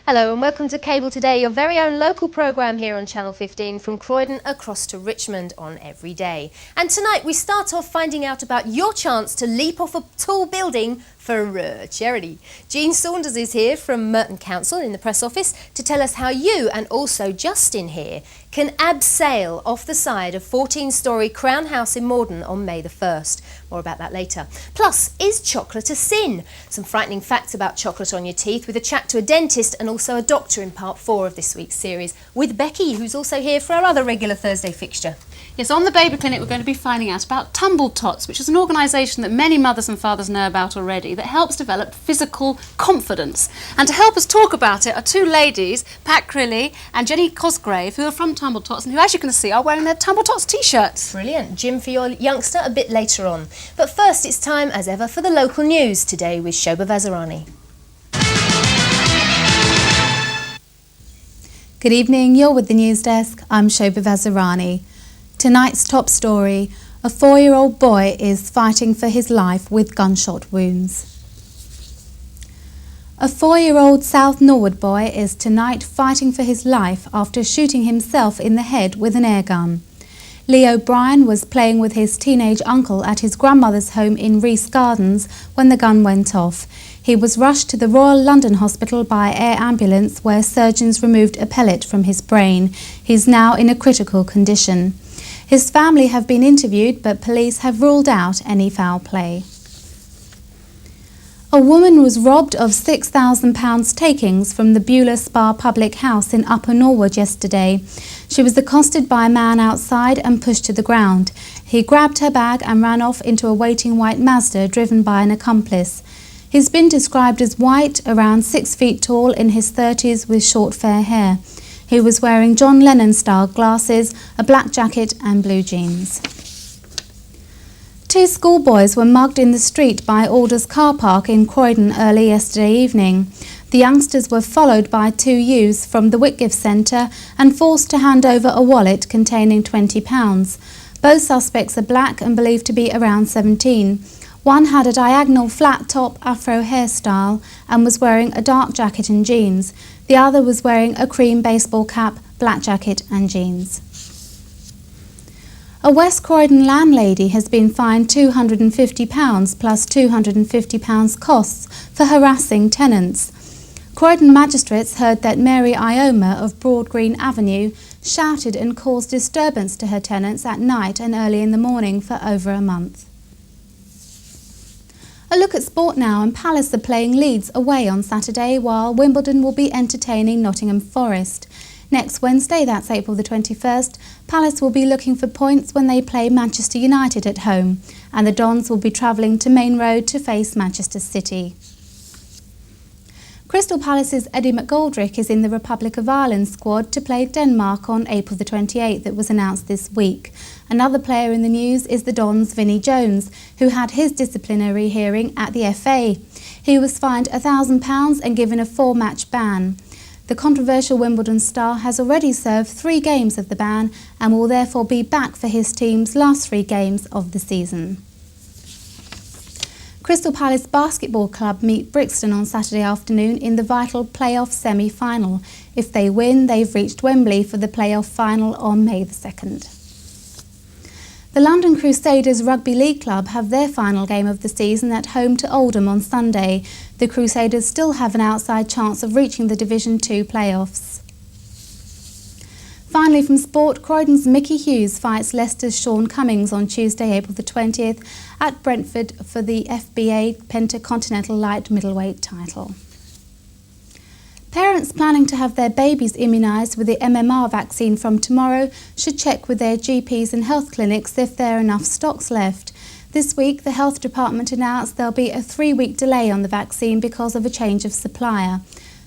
Hello and welcome to Cable Today, your very own local programme here on Channel 15 from Croydon across to Richmond on every day. And tonight we start off finding out about your chance to leap off a tall building for charity. Jean Saunders is here from Merton Council in the press office to tell us how you, and also Justin here, can abseil off the side of 14-storey Crown House in Morden on May the 1st. More about that later. Plus, is chocolate a sin? Some frightening facts about chocolate on your teeth with a chat to a dentist and also a doctor in part 4 of this week's series with Becky, who's also here for our other regular Thursday fixture. Yes, on the Baby Clinic we're going to be finding out about Tumble Tots, which is an organisation that many mothers and fathers know about already that helps develop physical confidence. And to help us talk about it are two ladies, Pat Crilly and Jenny Cosgrave, who are from Tumble Tots and who, as you can see, are wearing their Tumble Tots t-shirts. Brilliant. Gym for your youngster a bit later on. But first it's time, as ever, for the local news, today with Shoba Vazirani. Good evening, you're with the news desk. I'm Shoba Vazirani. Tonight's top story, a 4-year-old boy is fighting for his life with gunshot wounds. A 4-year-old South Norwood boy is tonight fighting for his life after shooting himself in the head with an airgun. Leo Bryan was playing with his teenage uncle at his grandmother's home in Rees Gardens when the gun went off. He was rushed to the Royal London Hospital by air ambulance where surgeons removed a pellet from his brain. He's now in a critical condition. His family have been interviewed, but police have ruled out any foul play. A woman was robbed of £6,000 takings from the Beulah Spa public house in Upper Norwood yesterday. She was accosted by a man outside and pushed to the ground. He grabbed her bag and ran off into a waiting white Mazda driven by an accomplice. He's been described as white, around 6 feet tall, in his 30s with short fair hair. He was wearing John Lennon-style glasses, a black jacket and blue jeans. 2 schoolboys were mugged in the street by Alders car park in Croydon early yesterday evening. The youngsters were followed by 2 youths from the Whitgift Centre and forced to hand over a wallet containing £20. Both suspects are black and believed to be around 17. One had a diagonal flat top afro hairstyle and was wearing a dark jacket and jeans. The other was wearing a cream baseball cap, black jacket and jeans. A West Croydon landlady has been fined £250 plus £250 costs for harassing tenants. Croydon magistrates heard that Mary Ioma of Broad Green Avenue shouted and caused disturbance to her tenants at night and early in the morning for over a month. A look at sport now, and Palace are playing Leeds away on Saturday while Wimbledon will be entertaining Nottingham Forest. Next Wednesday, that's April the 21st, Palace will be looking for points when they play Manchester United at home, and the Dons will be travelling to Main Road to face Manchester City. Crystal Palace's Eddie McGoldrick is in the Republic of Ireland squad to play Denmark on April the 28th, that was announced this week. Another player in the news is the Dons' Vinnie Jones, who had his disciplinary hearing at the FA. He was fined £1,000 and given a 4-match ban. The controversial Wimbledon star has already served 3 games of the ban and will therefore be back for his team's last 3 games of the season. Crystal Palace Basketball Club meet Brixton on Saturday afternoon in the vital playoff semi-final. If they win, they've reached Wembley for the playoff final on May the 2nd. The London Crusaders Rugby League Club have their final game of the season at home to Oldham on Sunday. The Crusaders still have an outside chance of reaching the Division 2 playoffs. Finally, from sport, Croydon's Mickey Hughes fights Leicester's Sean Cummings on Tuesday, April the 20th at Brentford for the FBA Pentacontinental Light Middleweight title. Parents planning to have their babies immunised with the MMR vaccine from tomorrow should check with their GPs and health clinics if there are enough stocks left. This week, the Health Department announced there'll be a 3-week delay on the vaccine because of a change of supplier.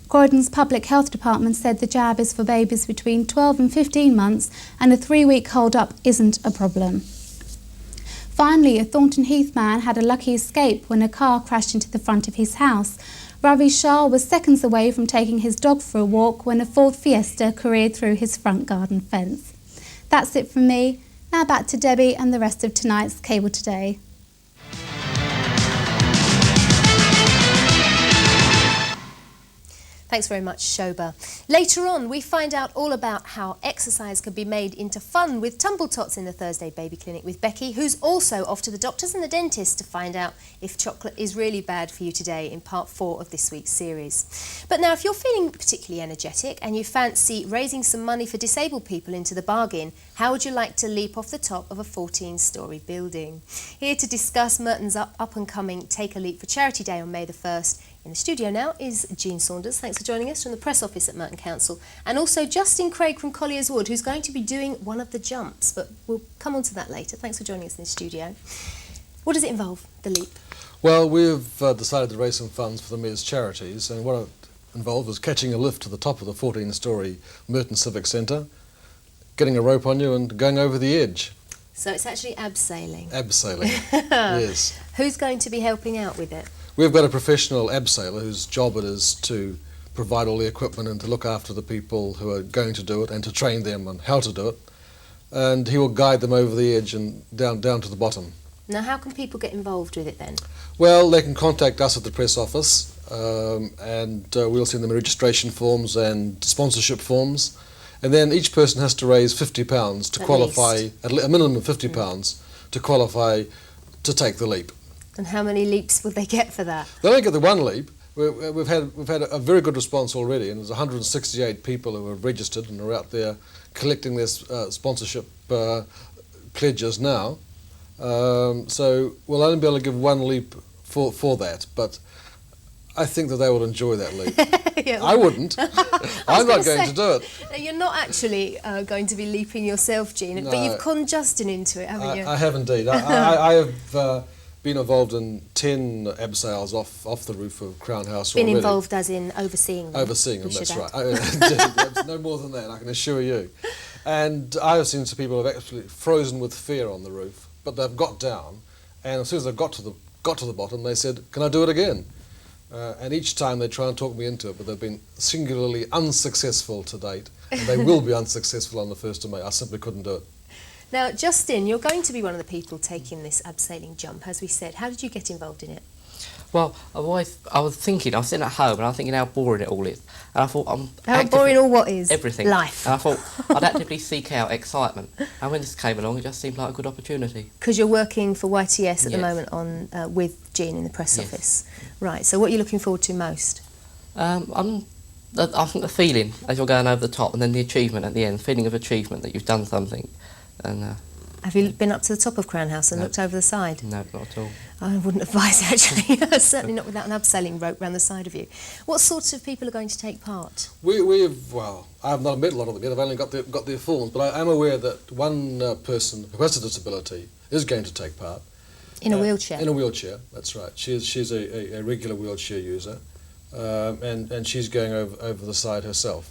Croydon's Public Health Department said the jab is for babies between 12 and 15 months and a 3-week hold-up isn't a problem. Finally, a Thornton Heath man had a lucky escape when a car crashed into the front of his house. Ravi Shah was seconds away from taking his dog for a walk when a Ford Fiesta careered through his front garden fence. That's it from me. Now back to Debbie and the rest of tonight's Cable Today. Thanks very much, Shoba. Later on, we find out all about how exercise can be made into fun with Tumble Tots in the Thursday Baby Clinic with Becky, who's also off to the doctors and the dentist to find out if chocolate is really bad for you today in part 4 of this week's series. But now, if you're feeling particularly energetic and you fancy raising some money for disabled people into the bargain, how would you like to leap off the top of a 14-storey building? Here to discuss Merton's up-and-coming Take a Leap for Charity Day on May the 1st, in the studio now is Jean Saunders. Thanks for joining us from the press office at Merton Council. And also Justin Craig from Collier's Wood, who's going to be doing one of the jumps. But we'll come on to that later. Thanks for joining us in the studio. What does it involve, the leap? Well, we've decided to raise some funds for the Mayor's charities. And what it involved was catching a lift to the top of the 14-storey Merton Civic Centre, getting a rope on you and going over the edge. So it's actually abseiling. Abseiling, yes. Who's going to be helping out with it? We've got a professional abseiler whose job it is to provide all the equipment and to look after the people who are going to do it and to train them on how to do it. And he will guide them over the edge and down to the bottom. Now, how can people get involved with it then? Well, they can contact us at the press office and we'll send them registration forms and sponsorship forms. And then each person has to raise £50 to qualify, at a minimum of £50 to qualify to take the leap. And how many leaps will they get for that? They don't get the one leap. We've had a very good response already, and there's 168 people who have registered and are out there collecting their sponsorship pledges now. So we'll only be able to give one leap for that, but I think that they will enjoy that leap. Yeah, I wouldn't. I'm not going to do it. You're not actually going to be leaping yourself, Jean, but you've conned Justin into it, haven't you? I have indeed. I have been involved in 10 abseils off the roof of Crown House already. Been involved as in overseeing them? Overseeing them, that's right. No more than that, I can assure you. And I have seen some people who have actually frozen with fear on the roof, but they've got down, and as soon as they've got to the bottom, they said, "Can I do it again?" And each time they try and talk me into it, but they've been singularly unsuccessful to date, and they will be unsuccessful on the 1st of May. I simply couldn't do it. Now, Justin, you're going to be one of the people taking this abseiling jump, as we said. How did you get involved in it? Well, I was sitting at home and I was thinking how boring it all is. And I thought, how boring all what is? Everything. Life. And I thought, I'd actively seek out excitement. And when this came along, it just seemed like a good opportunity. Because you're working for YTS at the moment on with Jean in the press office. Right, so what are you looking forward to most? I think the feeling as you're going over the top, and then the achievement at the end, the feeling of achievement that you've done something. And have you been up to the top of Crown House and looked over the side? No, not at all. I wouldn't advise, actually. Certainly not without an abseiling rope around the side of you. What sorts of people are going to take part? Well, I have not met a lot of them yet. I've only got their forms, but I am aware that one person who has a disability is going to take part. In a wheelchair? In a wheelchair, that's right. She's a regular wheelchair user, and she's going over the side herself.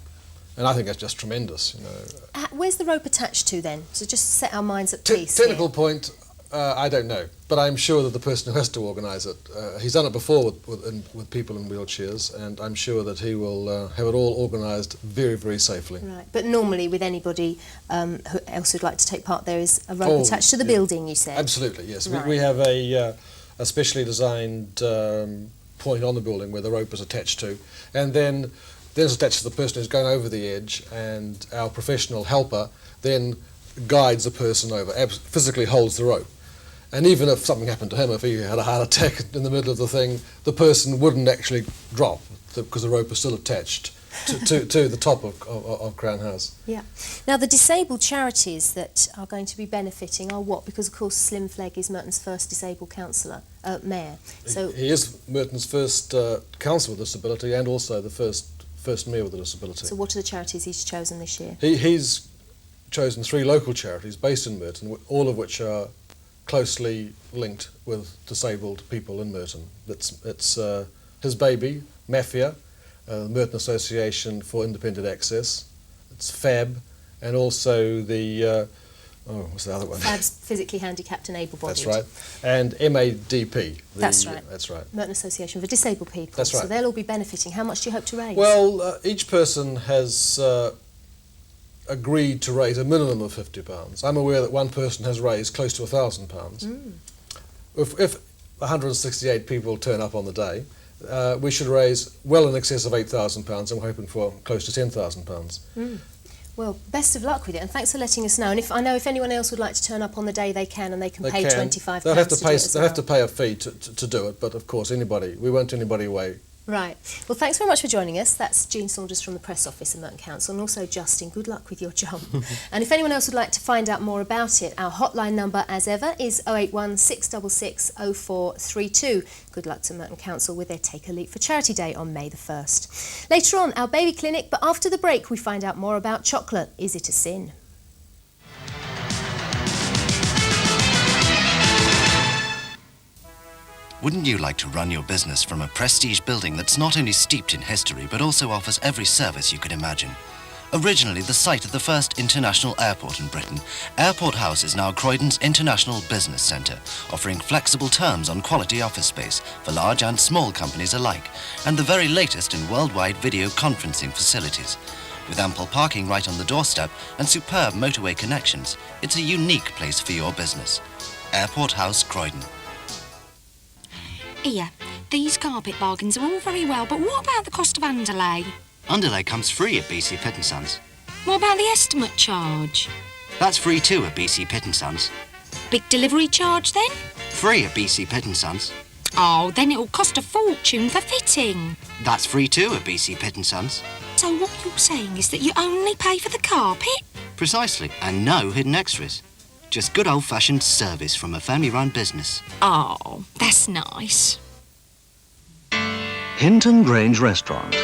And I think that's just tremendous, you know. Where's the rope attached to then? So just set our minds at peace. Technical point, I don't know, but I'm sure that the person who has to organise it, he's done it before with people in wheelchairs, and I'm sure that he will have it all organised very, very safely. Right, but normally with anybody who else who'd like to take part, there is a rope attached to the building, you said? Absolutely, yes. Right. We have a specially designed point on the building where the rope is attached to, and then it's attached to the person who's going over the edge, and our professional helper then guides the person over, physically holds the rope. And even if something happened to him, if he had a heart attack in the middle of the thing, the person wouldn't actually drop because the rope is still attached to the top of Crown House. Yeah. Now, the disabled charities that are going to be benefiting are what? Because, of course, Slim Flegg is Merton's first disabled mayor. So he is Merton's first councillor with disability and also the first mayor with a disability. So what are the charities he's chosen this year? He's chosen 3 local charities based in Merton, all of which are closely linked with disabled people in Merton. It's his baby, Mafia, the Merton Association for Independent Access, it's FAB, and also the, what's the other one? FAB's Physically Handicapped and Able-Bodied. That's right, and MADP. That's right. That's right. Merton Association for Disabled People. That's right. So they'll all be benefiting. How much do you hope to raise? Well, each person has agreed to raise a minimum of £50. I'm aware that one person has raised close to £1,000. If 168 people turn up on the day, we should raise well in excess of £8,000, and we're hoping for close to £10,000. Well, best of luck with it, and thanks for letting us know. And if anyone else would like to turn up on the day, they can, and they can pay £25. They'll have to pay a fee to do it, but of course we won't turn anybody away. Right. Well, thanks very much for joining us. That's Jean Saunders from the Press Office at Merton Council, and also Justin, good luck with your job. And if anyone else would like to find out more about it, our hotline number, as ever, is 081 666 0432. Good luck to Merton Council with their Take a Leap for Charity Day on May the 1st. Later on, our baby clinic, but after the break, we find out more about chocolate. Is it a sin? Wouldn't you like to run your business from a prestige building that's not only steeped in history but also offers every service you could imagine? Originally the site of the first international airport in Britain, Airport House is now Croydon's international business centre, offering flexible terms on quality office space for large and small companies alike, and the very latest in worldwide video conferencing facilities. With ample parking right on the doorstep and superb motorway connections, it's a unique place for your business. Airport House, Croydon. Here, these carpet bargains are all very well, but what about the cost of underlay? Underlay comes free at BC Pitt & Sons. What about the estimate charge? That's free too at BC Pitt & Sons. Big delivery charge then? Free at BC Pitt & Sons. Oh, then it'll cost a fortune for fitting. That's free too at BC Pitt & Sons. So what you're saying is that you only pay for the carpet? Precisely, and no hidden extras. Just good old-fashioned service from a family-run business. Oh, that's nice. Hinton Grange Restaurant.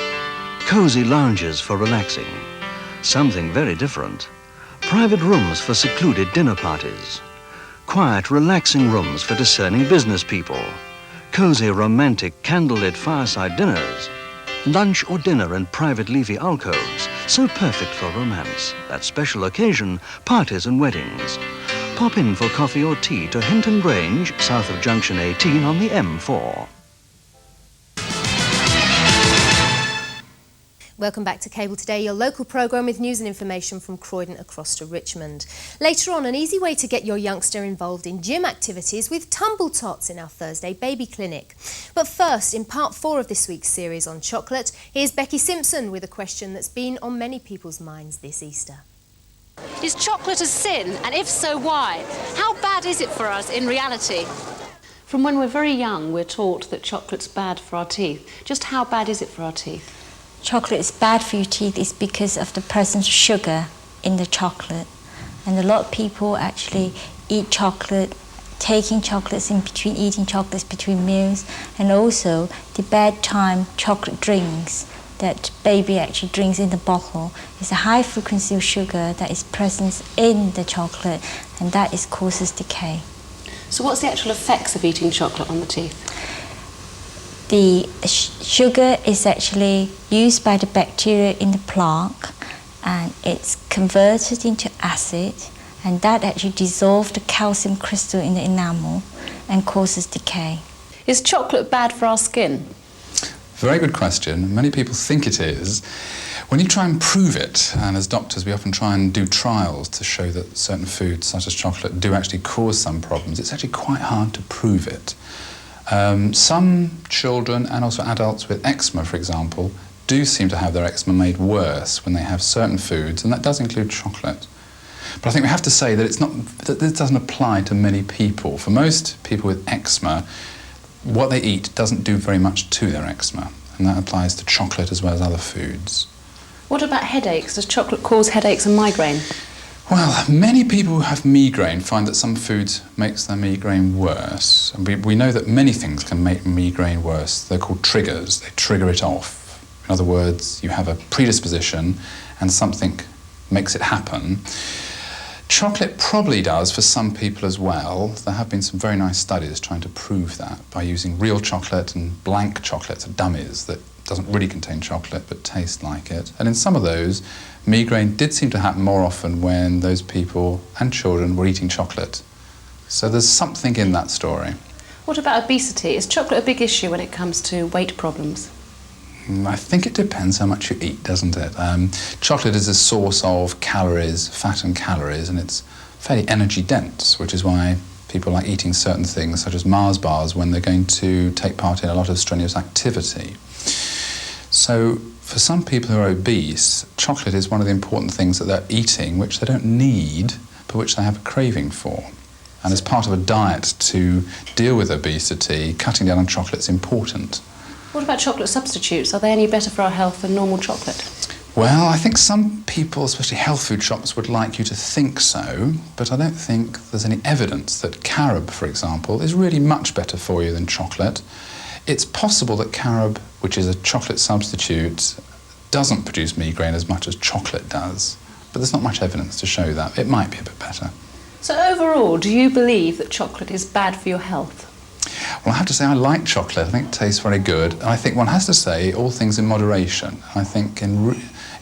Cosy lounges for relaxing. Something very different. Private rooms for secluded dinner parties. Quiet, relaxing rooms for discerning business people. Cosy, romantic, candlelit fireside dinners. Lunch or dinner in private leafy alcoves. So perfect for romance. That special occasion, parties and weddings. Pop in for coffee or tea to Hinton Grange, south of Junction 18 on the M4. Welcome back to Cable Today, your local programme with news and information from Croydon across to Richmond. Later on, an easy way to get your youngster involved in gym activities with Tumble Tots in our Thursday baby clinic. But first, in part 4 of this week's series on chocolate, here's Becky Simpson with a question that's been on many people's minds this Easter. Is chocolate a sin? And if so, why? How bad is it for us in reality? From when we're very young, we're taught that chocolate's bad for our teeth. Just how bad is it for our teeth? Chocolate is bad for your teeth is because of the presence of sugar in the chocolate. And a lot of people actually eat chocolate, taking chocolates in between, eating chocolates between meals, and also the bedtime chocolate drinks that baby actually drinks in the bottle is a high frequency of sugar that is present in the chocolate, and that causes decay. So what's the actual effects of eating chocolate on the teeth? The sugar is actually used by the bacteria in the plaque, and it's converted into acid, and that actually dissolves the calcium crystal in the enamel and causes decay. Is chocolate bad for our skin? Very good question. Many people think it is. When you try and prove it, and as doctors we often try and do trials to show that certain foods such as chocolate do actually cause some problems, it's actually quite hard to prove it. Some children and also adults with eczema, for example, do seem to have their eczema made worse when they have certain foods, and that does include chocolate. But I think we have to say that this doesn't apply to many people. For most people with eczema, what they eat doesn't do very much to their eczema, and that applies to chocolate as well as other foods. What about headaches? Does chocolate cause headaches and migraine? Well, many people who have migraine find that some foods makes their migraine worse. And we know that many things can make migraine worse. They're called triggers. They trigger it off. In other words, you have a predisposition and something makes it happen. Chocolate probably does for some people as well. There have been some very nice studies trying to prove that by using real chocolate and blank chocolates, dummies that doesn't really contain chocolate but taste like it. And in some of those, migraine did seem to happen more often when those people and children were eating chocolate. So there's something in that story. What about obesity? Is chocolate a big issue when it comes to weight problems? I think it depends how much you eat, doesn't it? Chocolate is a source of calories, fat and calories, and it's fairly energy dense, which is why people like eating certain things, such as Mars bars, when they're going to take part in a lot of strenuous activity. So for some people who are obese, chocolate is one of the important things that they're eating, which they don't need, but which they have a craving for. And as part of a diet to deal with obesity, cutting down on chocolate is important. What about chocolate substitutes? Are they any better for our health than normal chocolate? Well, I think some people, especially health food shops, would like you to think so, but I don't think there's any evidence that carob, for example, is really much better for you than chocolate. It's possible that carob, which is a chocolate substitute, doesn't produce migraine as much as chocolate does, but there's not much evidence to show that. It might be a bit better. So overall, do you believe that chocolate is bad for your health? Well, I have to say I like chocolate. I think it tastes very good. And I think one has to say all things in moderation. I think in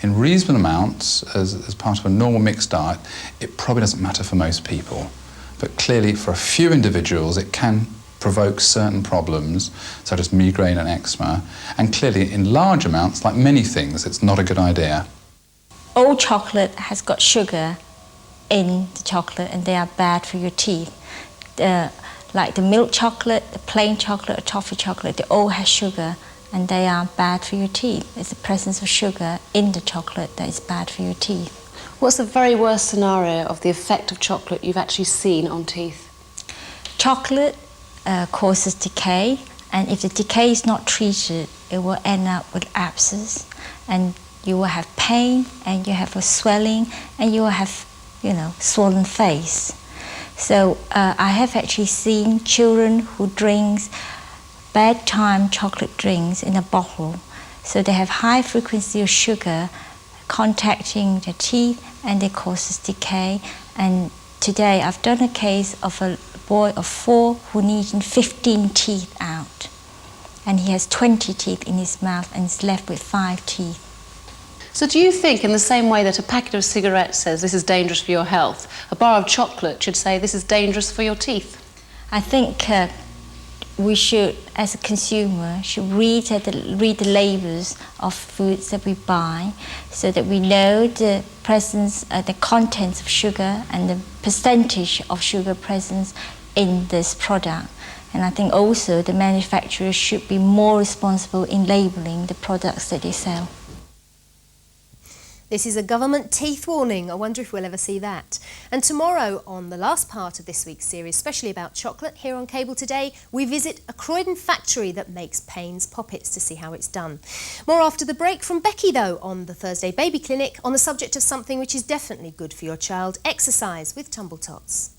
reasonable amounts, as part of a normal mixed diet, it probably doesn't matter for most people. But clearly, for a few individuals, it can provoke certain problems, such as migraine and eczema. And clearly, in large amounts, like many things, it's not a good idea. All chocolate has got sugar in the chocolate, and they are bad for your teeth. Like the milk chocolate, the plain chocolate, or toffee chocolate, they all have sugar, and they are bad for your teeth. It's the presence of sugar in the chocolate that is bad for your teeth. What's the very worst scenario of the effect of chocolate you've actually seen on teeth? Chocolate causes decay, and if the decay is not treated, it will end up with abscess, and you will have pain, and you have a swelling, and you will have, swollen face. So I have actually seen children who drink bedtime chocolate drinks in a bottle. So they have high frequency of sugar contacting their teeth, and it causes decay. And today I've done a case of a boy of 4 who needs 15 teeth out. And he has 20 teeth in his mouth and is left with 5 teeth. So do you think, in the same way that a packet of cigarettes says this is dangerous for your health, a bar of chocolate should say this is dangerous for your teeth? I think we should, as a consumer, should read the labels of foods that we buy, so that we know the presence, the contents of sugar and the percentage of sugar presence in this product. And I think also the manufacturers should be more responsible in labelling the products that they sell. This is a government teeth warning. I wonder if we'll ever see that. And tomorrow, on the last part of this week's series, especially about chocolate, here on Cable Today, we visit a Croydon factory that makes Payne's Poppets to see how it's done. More after the break from Becky, though, on the Thursday Baby Clinic, on the subject of something which is definitely good for your child, exercise with Tumble Tots.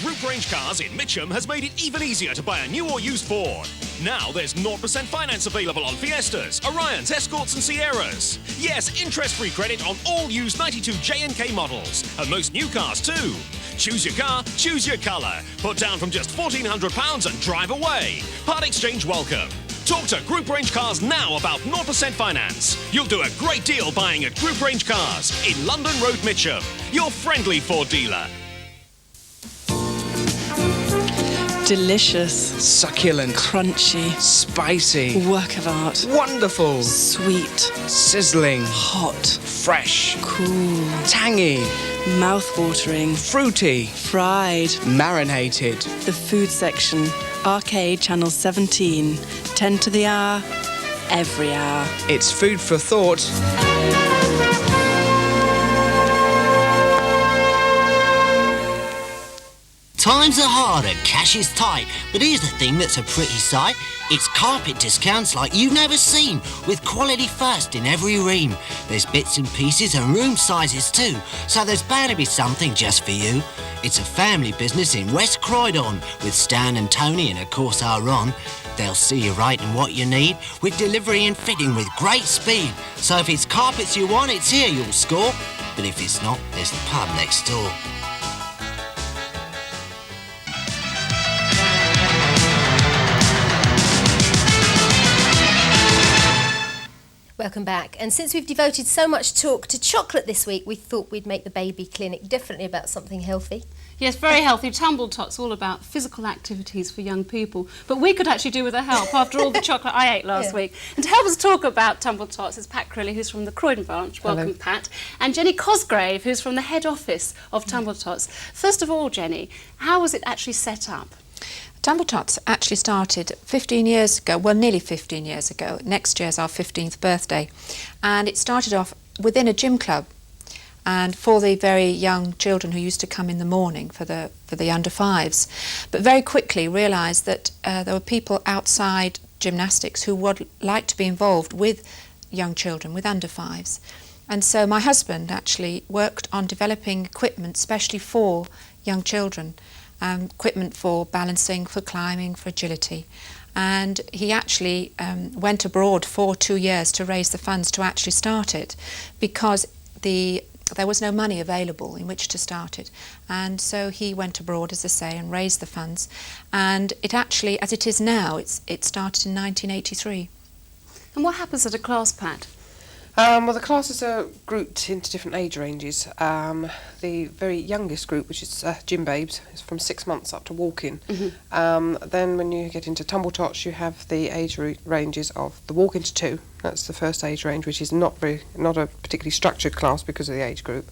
Group Range Cars in Mitcham has made it even easier to buy a new or used Ford. Now there's 0% finance available on Fiestas, Orions, Escorts and Sierras. Yes, interest-free credit on all used 92 J&K models, and most new cars too. Choose your car, choose your colour. Put down from just £1,400 and drive away. Part exchange welcome. Talk to Group Range Cars now about 0% finance. You'll do a great deal buying at Group Range Cars in London Road, Mitcham. Your friendly Ford dealer. Delicious. Succulent. Crunchy. Spicy. Work of art. Wonderful. Sweet. Sizzling. Hot. Fresh. Cool. Tangy. Mouth-watering. Fruity. Fried. Marinated. The food section. Arcade Channel 17. 10 to the hour. Every hour. It's food for thought. Times are hard and cash is tight, but here's the thing that's a pretty sight. It's carpet discounts like you've never seen, with quality first in every ream. There's bits and pieces and room sizes too, so there's bound to be something just for you. It's a family business in West Croydon, with Stan and Tony and of course our Ron. They'll see you right in what you need, with delivery and fitting with great speed. So if it's carpets you want, it's here you'll score. But if it's not, there's the pub next door. Welcome back. And since we've devoted so much talk to chocolate this week, we thought we'd make the baby clinic definitely about something healthy. Yes, very healthy. Tumble Tots, all about physical activities for young people. But we could actually do with a help after all the chocolate I ate last week. And to help us talk about Tumble Tots is Pat Crilly, who's from the Croydon branch. Welcome, Hello. Pat. And Jenny Cosgrave, who's from the head office of Tumble Tots. First of all, Jenny, how was it actually set up? Tumble Tots actually started 15 years ago, well, nearly 15 years ago. Next year's our 15th birthday. And it started off within a gym club, and for the very young children who used to come in the morning for the under fives, but very quickly realised that there were people outside gymnastics who would like to be involved with young children, with under fives. And so my husband actually worked on developing equipment specially for young children, equipment for balancing, for climbing, for agility. And he actually went abroad for 2 years to raise the funds to actually start it, because there was no money available in which to start it. And so he went abroad, as I say, and raised the funds. And it actually, as it is now, it started in 1983. And what happens at a class, Pat? Well, the classes are grouped into different age ranges. The very youngest group, which is gym babes, is from 6 months up to walking. Then when you get into Tumble Tots, you have the age ranges of the walking to 2. That's the first age range, which is not a particularly structured class because of the age group.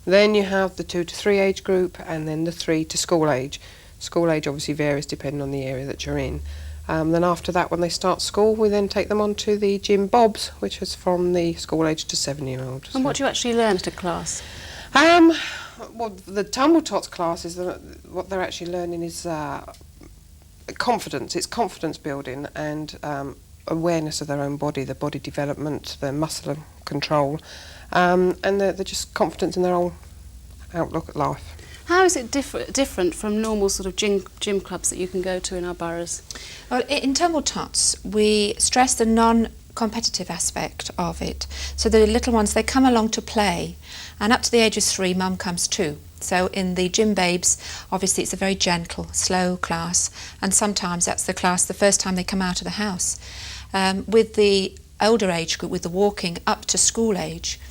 Then you have the 2 to 3 age group, and then the 3 to school age. School age obviously varies depending on the area that you're in. Then after that, when they start school, we then take them on to the gym bobs, which is from the school age to 7-year-olds. And what do you actually learn at a class? Well, the Tumble Tots class is what they're actually learning is confidence. It's confidence building and awareness of their own body, their body development, their muscle control, and they're just confidence in their own outlook at life. How is it different from normal sort of gym clubs that you can go to in our boroughs? Well, in Tumble Tots, we stress the non-competitive aspect of it. So the little ones, they come along to play, and up to the age of 3, mum comes too. So in the gym babes, obviously it's a very gentle, slow class, and sometimes that's the class the first time they come out of the house. With the older age group, with the walking up to school age,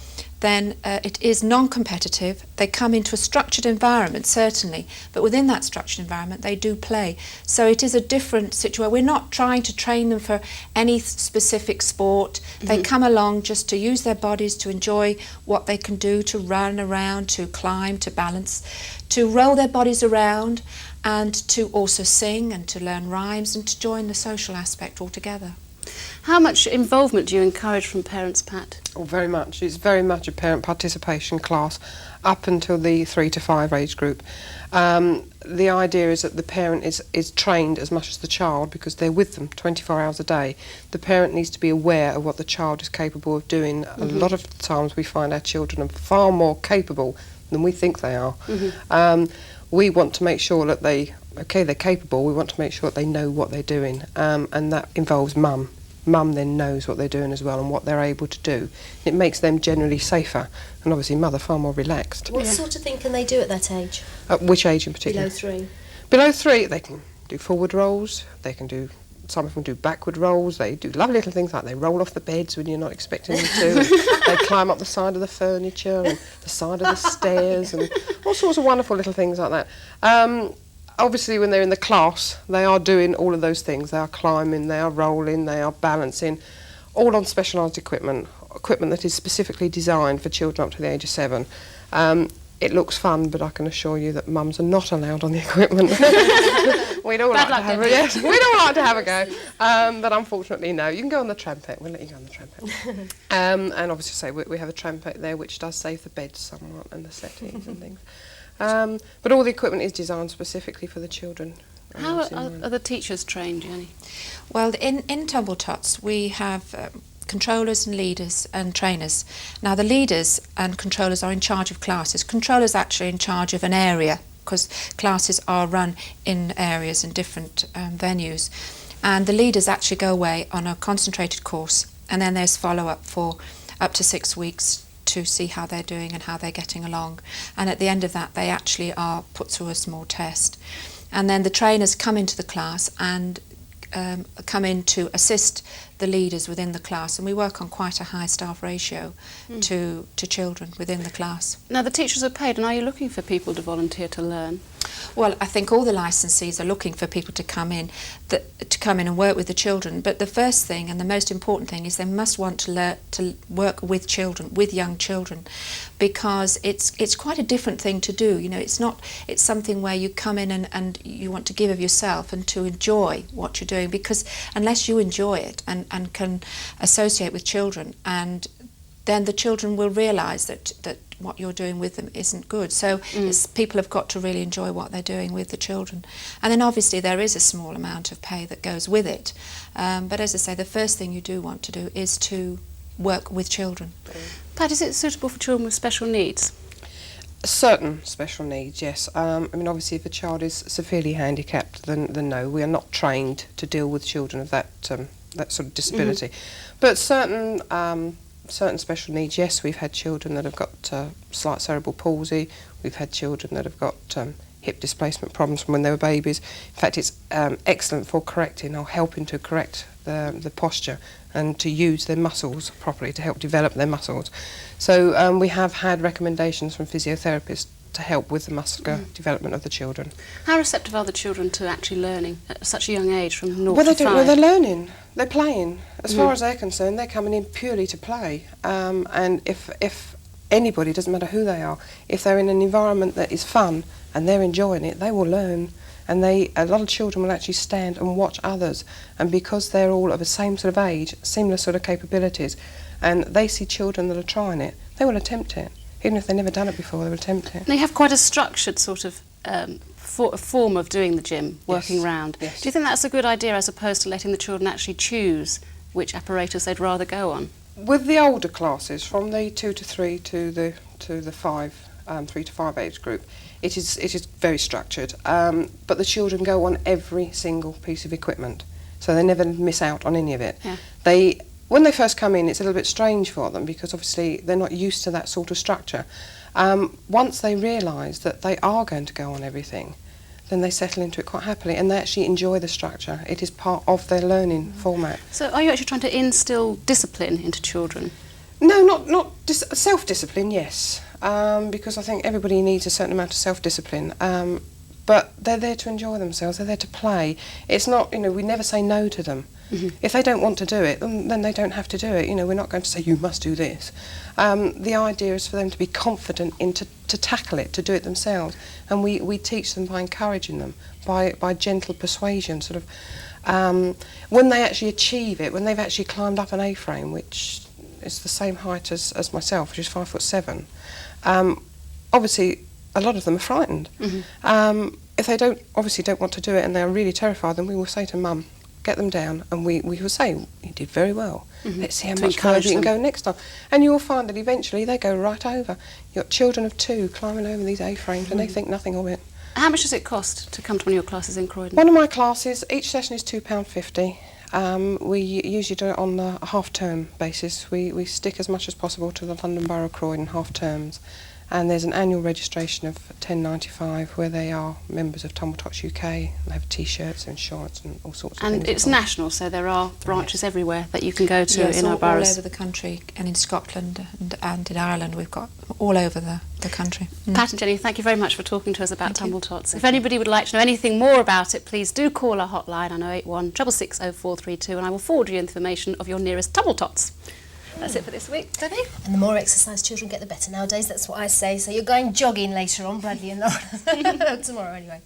then it is non-competitive. They come into a structured environment, certainly, but within that structured environment they do play. So it is a different situation. We're not trying to train them for any specific sport. They come along just to use their bodies, to enjoy what they can do, to run around, to climb, to balance, to roll their bodies around, and to also sing and to learn rhymes and to join the social aspect altogether. How much involvement do you encourage from parents, Pat? Oh, very much. It's very much a parent participation class up until the 3 to 5 age group. The idea is that the parent is trained as much as the child because they're with them 24 hours a day. The parent needs to be aware of what the child is capable of doing. A lot of times we find our children are far more capable than we think they are. We want to make sure that they're capable. We want to make sure that they know what they're doing, and that involves mum. Mum then knows what they're doing as well and what they're able to do. It makes them generally safer, and obviously mother far more relaxed. What sort of thing can they do at that age? At which age in particular? Below 3. Below 3, they can do forward rolls. They can do. Some of them do backward rolls. They do lovely little things like they roll off the beds when you're not expecting them to. They climb up the side of the furniture and the side of the stairs and all sorts of wonderful little things like that. Obviously, when they're in the class, they are doing all of those things. They are climbing, they are rolling, they are balancing, all on specialised equipment that is specifically designed for children up to the age of 7. It looks fun, but I can assure you that mums are not allowed on the equipment. We'd all like to have a go, but unfortunately, no. You can go on the trampet. We'll let you go on the trampet. And obviously, say we have a trampet there, which does save the beds somewhat and the settings and things. But all the equipment is designed specifically for the children. How are the teachers trained, Jenny? Well, in Tumble Tots we have controllers and leaders and trainers. Now the leaders and controllers are in charge of classes. Controllers are actually in charge of an area because classes are run in areas in different venues. And the leaders actually go away on a concentrated course, and then there's follow-up for up to 6 weeks to see how they're doing and how they're getting along. And at the end of that, they actually are put through a small test. And then the trainers come into the class and come in to assist the leaders within the class, and we work on quite a high staff ratio to children within the class. Now the teachers are paid, and are you looking for people to volunteer to learn? Well, I think all the licensees are looking for people to come in and work with the children. But the first thing and the most important thing is they must want to learn to work with children, with young children, because it's quite a different thing to do. You know, it's something where you come in and you want to give of yourself and to enjoy what you're doing, because unless you enjoy it and can associate with children, and then the children will realise that what you're doing with them isn't good. So people have got to really enjoy what they're doing with the children. And then obviously there is a small amount of pay that goes with it. But as I say, the first thing you do want to do is to work with children. Pat, is it suitable for children with special needs? Certain special needs, yes. I mean, obviously, if a child is severely handicapped, then no, we are not trained to deal with children of that sort of disability. But certain special needs, yes, we've had children that have got slight cerebral palsy, we've had children that have got hip displacement problems from when they were babies. In fact, it's excellent for correcting or helping to correct the posture and to use their muscles properly, to help develop their muscles. So we have had recommendations from physiotherapists to help with the muscular development of the children. How receptive are the children to actually learning at such a young age, from 0 well, to 5? Well, they're learning. They're playing. As far as they're concerned, they're coming in purely to play. And if anybody, doesn't matter who they are, if they're in an environment that is fun and they're enjoying it, they will learn. And a lot of children will actually stand and watch others. And because they're all of the same sort of age, similar sort of capabilities, and they see children that are trying it, they will attempt it. Even if they've never done it before, they will attempt it. They have quite a structured sort of form of doing the gym, working round. Yes. Do you think that's a good idea, as opposed to letting the children actually choose which apparatus they'd rather go on? With the older classes, from the 2 to 3 to the 5, 3 to 5 age group, it is very structured. But the children go on every single piece of equipment, so they never miss out on any of it. Yeah. When they first come in, it's a little bit strange for them, because obviously they're not used to that sort of structure. Once they realise that they are going to go on everything, then they settle into it quite happily, and they actually enjoy the structure. It is part of their learning format. So are you actually trying to instill discipline into children? No, not self-discipline, yes, because I think everybody needs a certain amount of self-discipline. But they're there to enjoy themselves, they're there to play. It's not, we never say no to them. If they don't want to do it, then they don't have to do it. We're not going to say, you must do this. The idea is for them to be confident to tackle it, to do it themselves. And we teach them by encouraging them, by gentle persuasion, sort of. When they actually achieve it, when they've actually climbed up an A-frame, which is the same height as myself, which is 5'7", obviously a lot of them are frightened. If they don't want to do it and they're really terrified, then we will say to Mum, get them down, and we will say, you did very well. Let's see how much further you can go next time. And you will find that eventually they go right over. You've got children of 2 climbing over these A-frames and they think nothing of it. How much does it cost to come to one of your classes in Croydon? One of my classes, each session is £2.50. We usually do it on a half-term basis. We stick as much as possible to the London Borough of Croydon half-terms. And there's an annual registration of £10.95 where they are members of Tumble Tots UK. They have T-shirts, insurance and all sorts of things. And it's national, so there are branches everywhere that you can go to in our boroughs. boroughs. All over the country, and in Scotland and in Ireland. We've got all over the country. Pat and Jenny, thank you very much for talking to us about Tumble Tots. If anybody would like to know anything more about it, please do call our hotline on 081 666 0432, and I will forward you information of your nearest Tumble Tots. That's it for this week, Debbie. And the more exercise children get, the better nowadays. That's what I say. So you're going jogging later on, Bradley and Laura. Tomorrow, anyway.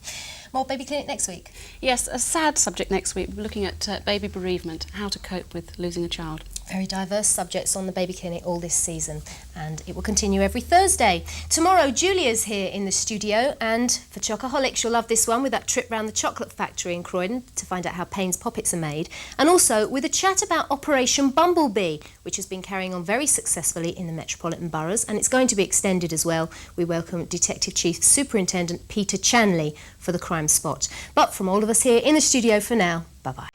More baby clinic next week. Yes, a sad subject next week. We're looking at baby bereavement, how to cope with losing a child. Very diverse subjects on the baby clinic all this season, and it will continue every Thursday. Tomorrow, Julia's here in the studio, and for Chocoholics, you'll love this one with that trip round the chocolate factory in Croydon to find out how Payne's Poppets are made, and also with a chat about Operation Bumblebee, which has been carrying on very successfully in the metropolitan boroughs, and it's going to be extended as well. We welcome Detective Chief Superintendent Peter Chanley for the crime spot. But from all of us here in the studio for now, bye-bye.